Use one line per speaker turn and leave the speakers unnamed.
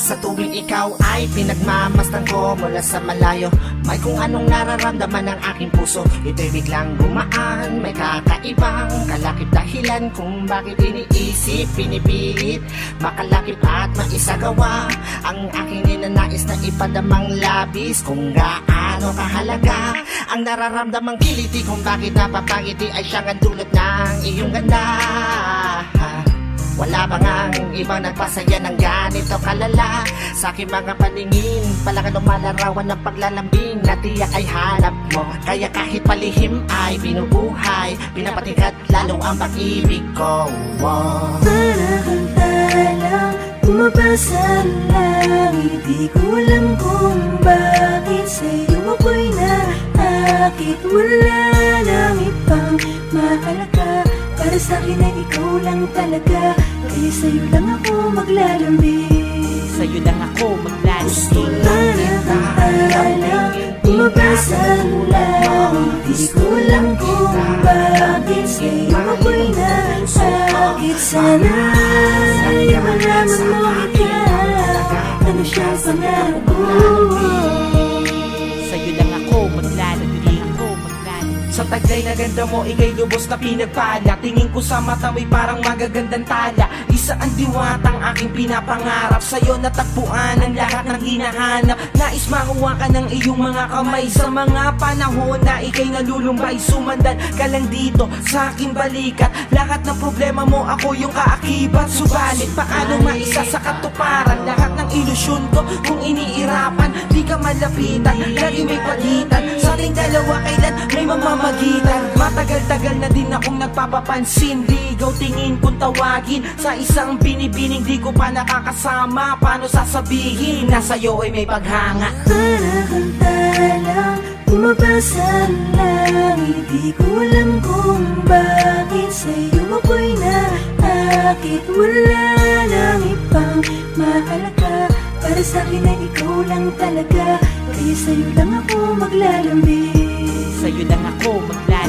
Sa tuwing ikaw ay pinagmamasdan ko mula sa malayo, may kung anong nararamdaman ng aking puso. Ito'y biglang gumaan, may kakaibang kalakip dahilan kung bakit iniisip, pinipilit makalakip at maisagawa ang aking ninanais na ipadamang labis. Kung gaano kahalaga ang nararamdamang kiliti, kung bakit napapangiti ay siyang ang dulot ng iyong ganda. Wala ba ngang ibang nagpasaya ng ganito kalala? Sa aking mga paningin, palakan lumalarawan ng paglalambing na tiyak ay hanap mo. Kaya kahit palihim ay binubuhay, pinapatingkat lalo ang pag-ibig ko.
Para kang talang bumabasa lang, hindi ko alam kung bakit sa'yo ako'y naakit. Wala nang ibang mahalaga, para sa'kin ay ikaw lang talaga. Kaya sa'yo lang ako maglalambing,
sa'yo lang ako maglalambing.
para kang talang bumabasa lang, hindi ko alam kung bakit sa'yo ako'y naakit. Sana ay malaman mo ikaw, ano siyang pangarap ko.
Sa'yo lang ako maglalambing, ako maglalambing.
Sa taglay na ganda mo, ika'y lubos na pinagpala. Tingin ko sa mata mo'y parang magagandang tala. Isa ang diwatang aking pinapangarap, sa'yo natagpuan ang lahat ng hinahanap. Nais makuha ka ng iyong mga kamay sa mga panahon na ika'y nalulumbay. Sumandan ka lang dito sa aking balikat, lahat ng problema mo ako yung kaakibat. Subalit paano maisa sa katuparan lahat ng ilusyon ko kung iniirapan? Di ka malapitan, lagi may pagitan sa ating dalawa, kailan may mamamagitan. Matagal-tagal na din akong nagpapapansin, ligaw tingin kung tawagin sa isang binibining. Di ko pa nakakasama, paano sasabihin na sa'yo ay may paghanga?
Para kang talang bumabasa lang, hindi ko alam kung bakit sa'yo ako'y naakit. Wala nang ibang mahalaga, para sa'kin ay ikaw lang talaga. Kaya sa'yo lang ako maglalambing,
Sa'yo lang ako maglalambing.